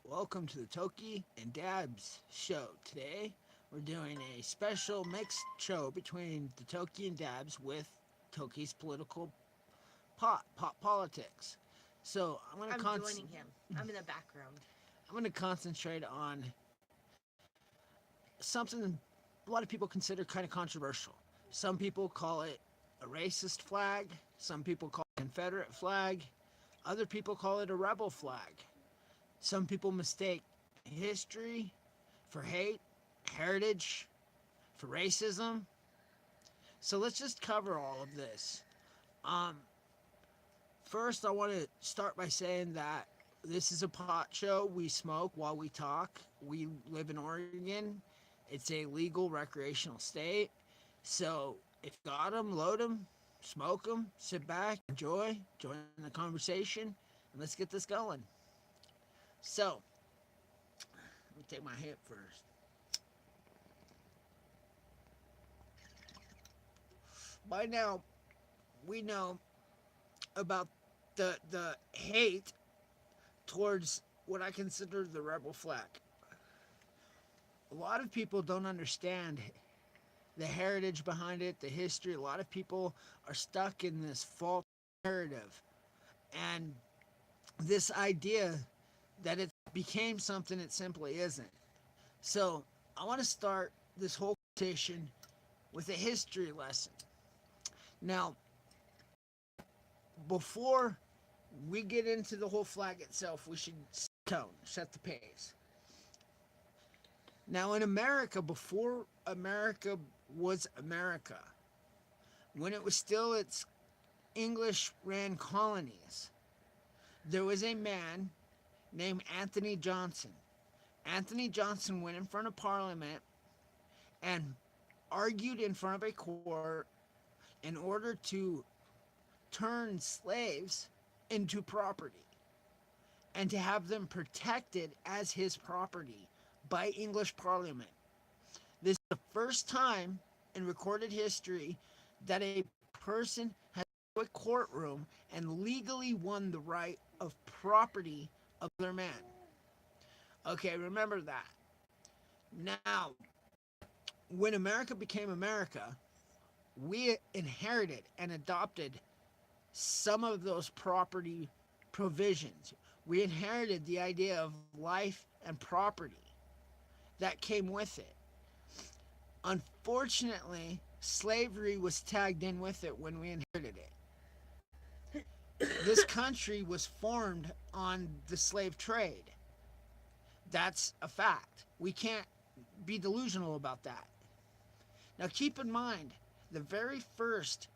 Welcome to the Toki and Dabs show. Today, we're doing a special mixed show between the Toki and Dabs with Toki's political pop politics. So I'm joining him. I'm in the background. I'm gonna concentrate on something a lot of people consider kind of controversial. Some people call it a racist flag. Some people call it a Confederate flag. Other people call it a rebel flag. Some people mistake history for hate, heritage for racism. So let's just cover all of this. Um, First, I want to start by saying that this is a pot show. We smoke while we talk. We live in Oregon. It's a legal recreational state. So if you got them, load them, smoke them, sit back, enjoy, join the conversation, and let's get this going. So, let me take my hit first. By now, we know about the hate towards what I consider the rebel flag. A lot of people don't understand the heritage behind it, the history. A lot of people are stuck in this false narrative and this idea that it became something it simply isn't. So, I want to start this whole conversation with a history lesson. Now, before we get into the whole flag itself, we should set the pace. Now, in America, before America was America, when it was still its English ran colonies, there was a man named Anthony Johnson. Anthony Johnson went in front of Parliament and argued in front of a court in order to turn slaves into property and to have them protected as his property by English Parliament. This is the first time in recorded history that a person has a courtroom and legally won the right of property of their man. Okay, remember that. Now, when America became America, we inherited and adopted some of those property provisions. We inherited the idea of life and property that came with it. Unfortunately, slavery was tagged in with it when we inherited it. This country was formed on the slave trade. That's a fact. We can't be delusional about that. Now, keep in mind, the very first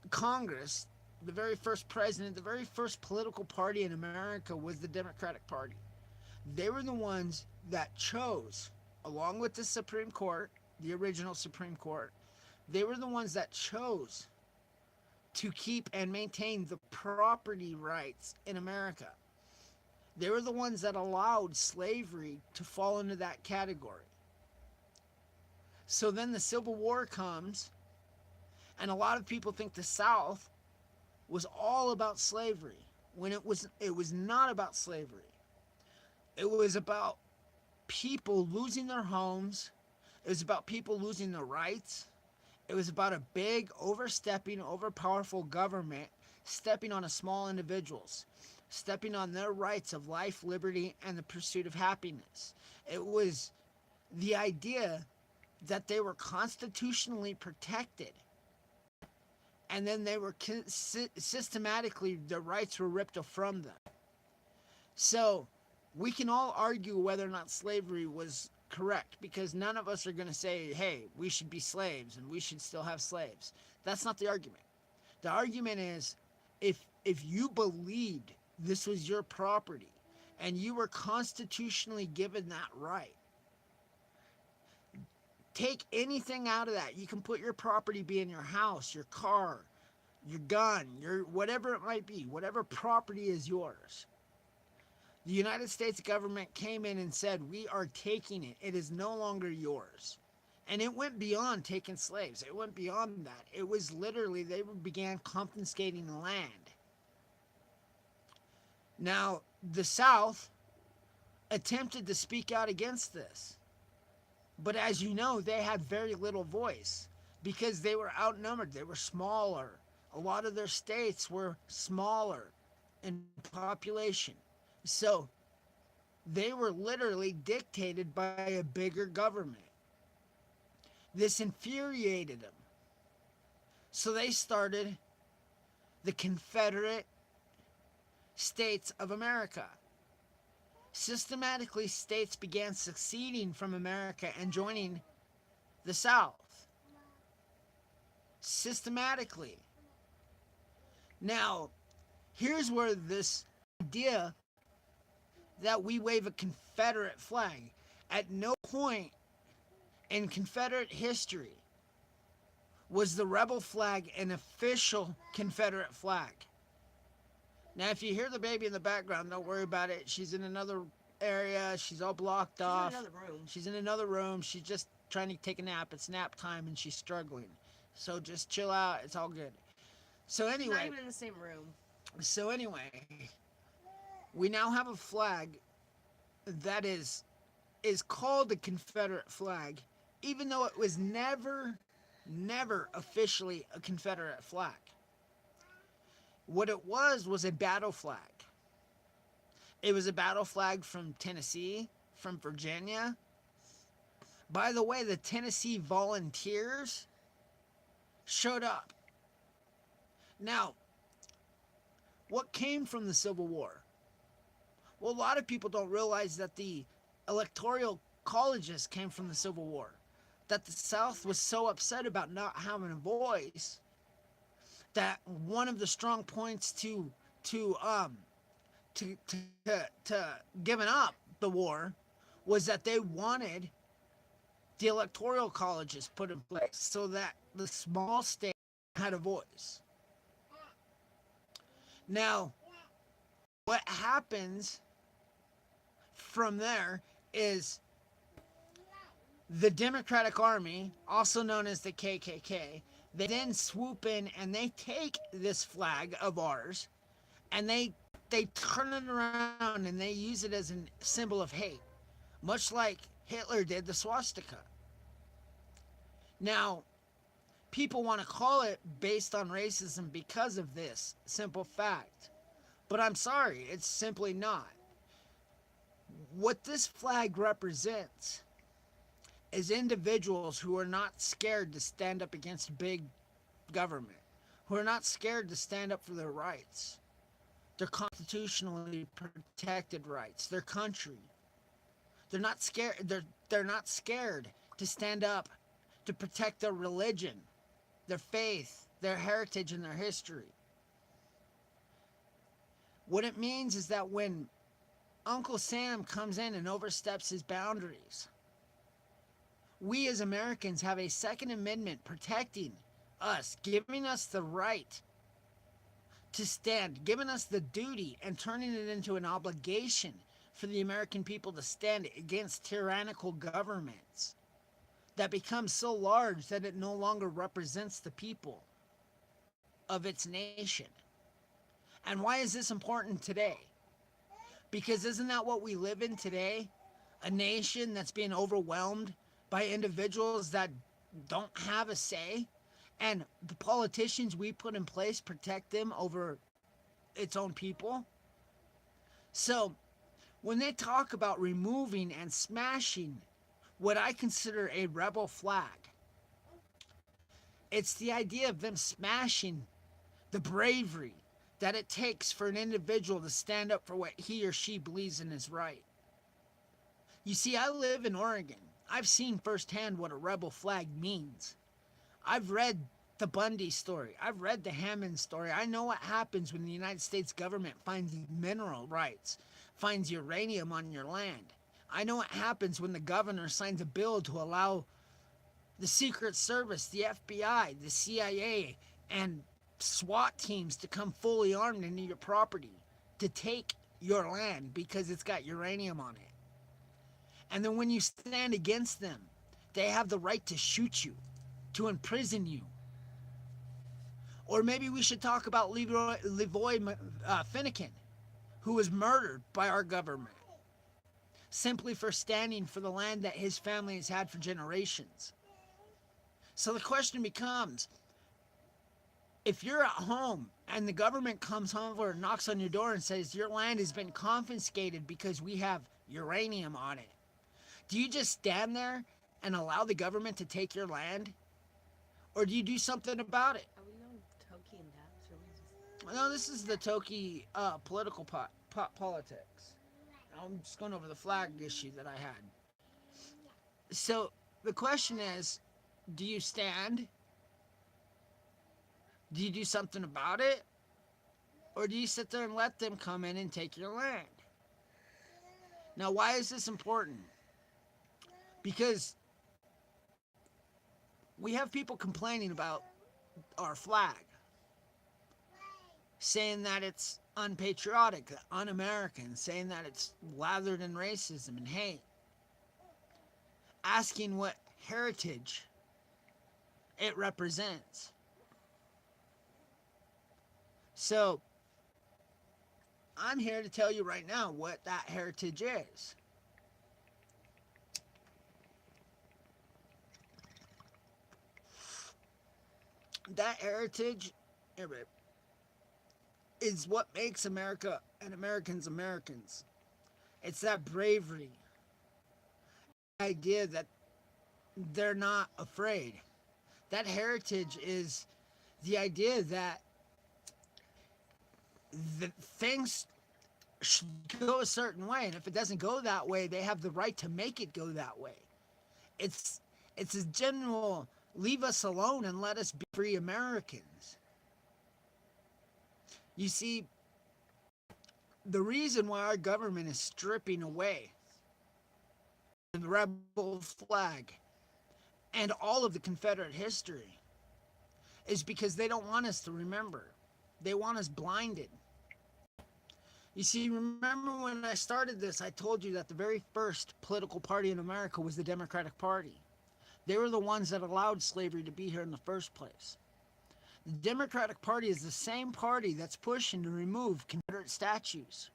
Congress, the very first president, the very first political party in America was the Democratic Party. They were the ones that chose, along with the Supreme Court, the original Supreme Court, they were the ones that chose to keep and maintain the property rights in America. They were the ones that allowed slavery to fall into that category. So then the Civil War comes, and a lot of people think the South was all about slavery when it was not about slavery. It was about people losing their homes. It was about people losing their rights. It was about a big, overstepping, overpowerful government stepping on a small individuals, stepping on their rights of life, liberty, and the pursuit of happiness. It was the idea that they were constitutionally protected, and then they were systematically, their rights were ripped from them. So we can all argue whether or not slavery was correct, because none of us are going to say, hey, we should be slaves and we should still have slaves. That's not the argument. The argument is, if you believed this was your property and you were constitutionally given that right, take anything out of that. You can put your property be in your house, your car, your gun, your whatever it might be, whatever property is yours. The United States government came in and said, we are taking it. It is no longer yours. And it went beyond taking slaves. It went beyond that. It was literally, they began confiscating land. Now, the South attempted to speak out against this. But as you know, they had very little voice because they were outnumbered. They were smaller. A lot of their states were smaller in population. So they were literally dictated by a bigger government. This infuriated them. So they started the Confederate States of America. Systematically, states began seceding from America and joining the South. Systematically. Now, here's where this idea that we wave a Confederate flag, at no point in Confederate history was the rebel flag an official Confederate flag. Now, if you hear the baby in the background, don't worry about it. She's in another area. She's all blocked off. She's in another room. She's in another room. She's just trying to take a nap. It's nap time, and she's struggling. So just chill out. It's all good. So anyway. Not even in the same room. So anyway, we now have a flag that is called the Confederate flag, even though it was never officially a Confederate flag. What it was a battle flag. It was a battle flag from Tennessee, from Virginia. By the way, the Tennessee Volunteers showed up. Now, what came from the Civil War? Well, a lot of people don't realize that the electoral colleges came from the Civil War. That the South was so upset about not having a voice that one of the strong points to giving up the war was that they wanted the electoral colleges put in place so that the small state had a voice. Now, what happens from there is the Democratic Army, also known as the KKK, they then swoop in and they take this flag of ours and they turn it around and they use it as a symbol of hate, much like Hitler did the swastika. Now, people want to call it based on racism because of this simple fact. But I'm sorry, it's simply not. What this flag represents is individuals who are not scared to stand up against big government, who are not scared to stand up for their rights, their constitutionally protected rights, their country. They're not scared. They're not scared to stand up to protect their religion, their faith, their heritage, and their history. What it means is that when Uncle Sam comes in and oversteps his boundaries, we as Americans have a Second Amendment protecting us, giving us the right to stand, giving us the duty and turning it into an obligation for the American people to stand against tyrannical governments that become so large that it no longer represents the people of its nation. And why is this important today? Because isn't that what we live in today? A nation that's being overwhelmed by individuals that don't have a say, and the politicians we put in place protect them over its own people. So when they talk about removing and smashing what I consider a rebel flag, it's the idea of them smashing the bravery that it takes for an individual to stand up for what he or she believes in is right. You see, I live in Oregon. I've seen firsthand what a rebel flag means. I've read the Bundy story. I've read the Hammond story. I know what happens when the United States government finds mineral rights, finds uranium on your land. I know what happens when the governor signs a bill to allow the Secret Service, the FBI, the CIA, and SWAT teams to come fully armed into your property to take your land because it's got uranium on it. And then when you stand against them, they have the right to shoot you, to imprison you. Or maybe we should talk about Leroy Finnegan. who was murdered by our government simply for standing for the land that his family has had for generations. So the question becomes, if you're at home and the government comes over and knocks on your door and says your land has been confiscated because we have uranium on it, do you just stand there and allow the government to take your land? Or do you do something about it? Are we on Tokey and Daps, or we just? No, this is the Toki political politics. I'm just going over the flag issue that I had. So the question is, do you stand? Do you do something about it? Or do you sit there and let them come in and take your land? Now, why is this important? Because we have people complaining about our flag, saying that it's unpatriotic, un-American, saying that it's lathered in racism and hate, asking what heritage it represents. So, I'm here to tell you right now what that heritage is. That heritage is what makes America and Americans Americans. It's that bravery, the idea that they're not afraid. That heritage is the idea that the things should go a certain way, and if it doesn't go that way, they have the right to make it go that way. It's a general leave us alone and let us be free Americans. You see, the reason why our government is stripping away the rebel flag and all of the Confederate history is because they don't want us to remember. They want us blinded. You see, remember when I started this, I told you that the very first political party in America was the Democratic Party. They were the ones that allowed slavery to be here in the first place. The Democratic Party is the same party that's pushing to remove Confederate statues.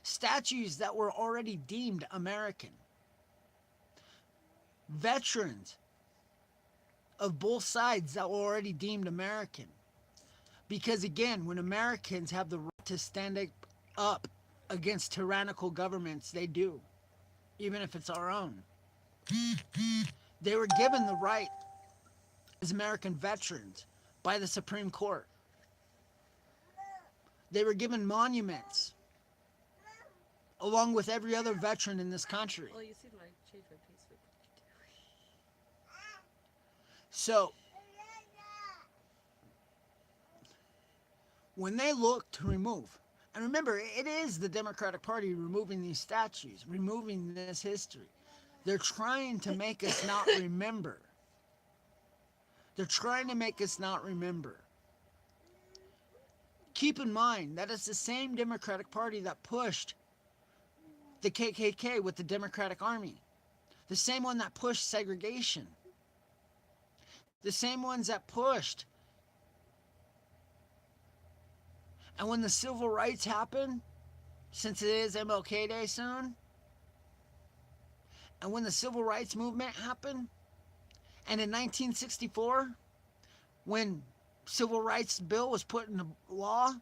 Statues that were already deemed American. Veterans of both sides that were already deemed American. Because again, when Americans have the right to stand up against tyrannical governments, they do. Even if it's our own. They were given the right as American veterans by the Supreme Court. They were given monuments along with every other veteran in this country. Well, you see my change my Facebook. So, when they look to remove, and remember, it is the Democratic Party removing these statues, removing this history. They're trying to make us not remember. They're trying to make us not remember. Keep in mind that it's the same Democratic Party that pushed the KKK with the Democratic Army. The same one that pushed segregation. The same ones that pushed. And when the civil rights happened, since it is MLK Day soon, and when the civil rights movement happened, and in 1964, when civil rights bill was put into law,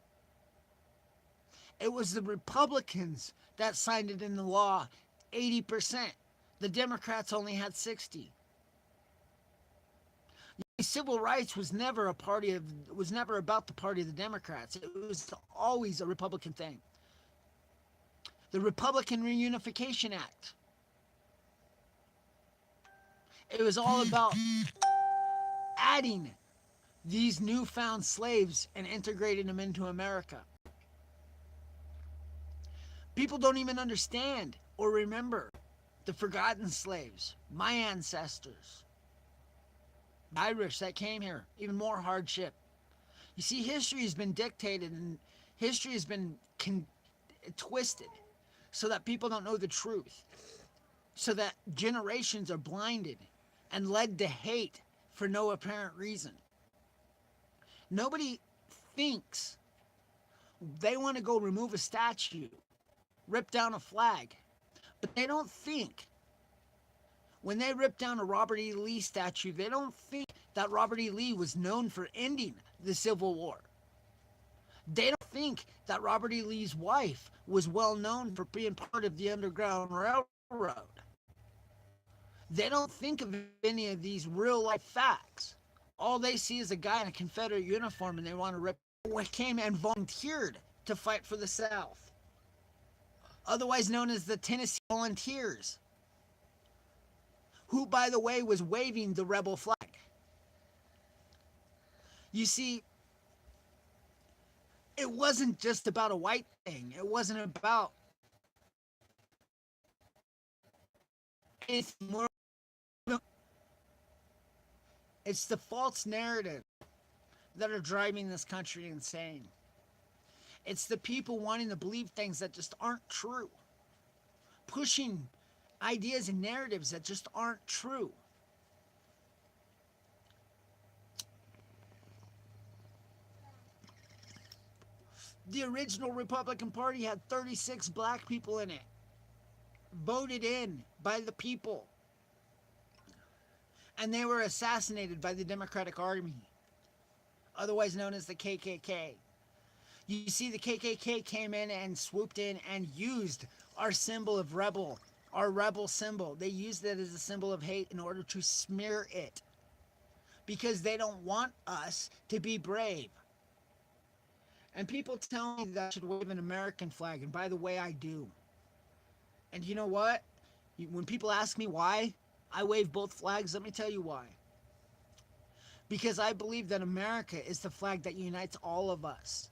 it was the Republicans that signed it into law, 80%. The Democrats only had 60. Civil rights was never about the party of the Democrats. It was always a Republican thing. The Republican Reunification Act. It was all about adding these newfound slaves and integrating them into America. People don't even understand or remember the forgotten slaves, my ancestors, the Irish that came here, even more hardship. You see, history has been dictated and history has been twisted so that people don't know the truth, so that generations are blinded and led to hate for no apparent reason. Nobody thinks They want to go remove a statue, rip down a flag, but they don't think, when they rip down a Robert E. Lee statue, they don't think that Robert E. Lee was known for ending the Civil War. They don't think that Robert E. Lee's wife was well known for being part of the Underground Railroad. They don't think of any of these real life facts. All they see is a guy in a Confederate uniform and they want to rip. Came and volunteered to fight for the South, otherwise known as the Tennessee Volunteers, who, by the way, was waving the rebel flag. You see, it wasn't just about a white thing. It wasn't about anything more. It's the false narrative that are driving this country insane. It's the people wanting to believe things that just aren't true, pushing ideas and narratives that just aren't true. The original Republican Party had 36 black people in it, voted in by the people, and they were assassinated by the Democratic Army, otherwise known as the KKK. You see, the KKK came in and swooped in and used our symbol of rebel, our rebel symbol. They used it as a symbol of hate in order to smear it, because they don't want us to be brave. And people tell me that I should wave an American flag, and by the way, I do. And you know what? When people ask me why I wave both flags, let me tell you why. Because I believe that America is the flag that unites all of us.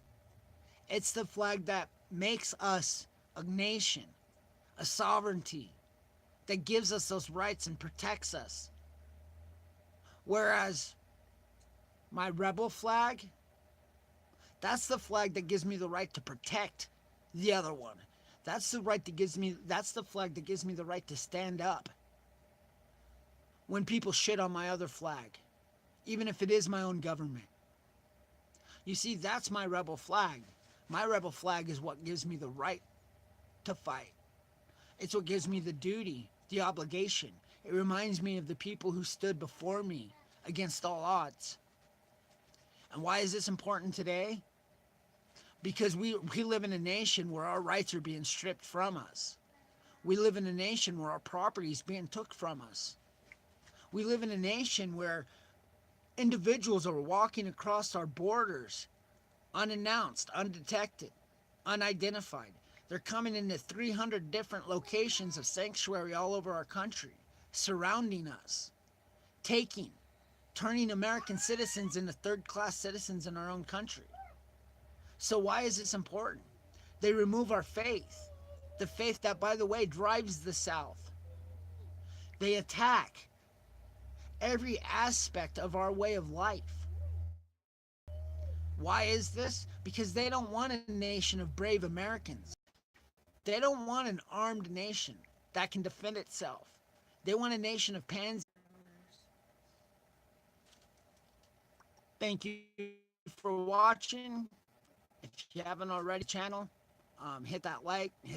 It's the flag that makes us a nation, a sovereignty, that gives us those rights and protects us. Whereas my rebel flag, that's the flag that gives me the right to protect the other one. That's the flag that gives me the right to stand up when people shit on my other flag, even if it is my own government. You see, that's my rebel flag. My rebel flag is what gives me the right to fight. It's what gives me the duty, the obligation. It reminds me of the people who stood before me against all odds. And why is this important today? Because we live in a nation where our rights are being stripped from us. We live in a nation where our property is being took from us. We live in a nation where individuals are walking across our borders unannounced, undetected, unidentified. They're coming into 300 different locations of sanctuary all over our country, surrounding us, turning American citizens into third-class citizens in our own country. So why is this important? They remove our faith, the faith that, by the way, drives the South. They attack every aspect of our way of life. Why is this? Because they don't want a nation of brave Americans. They don't want an armed nation that can defend itself. They want a nation of pansy. Thank you for watching. If you haven't already, channel, hit that like, hit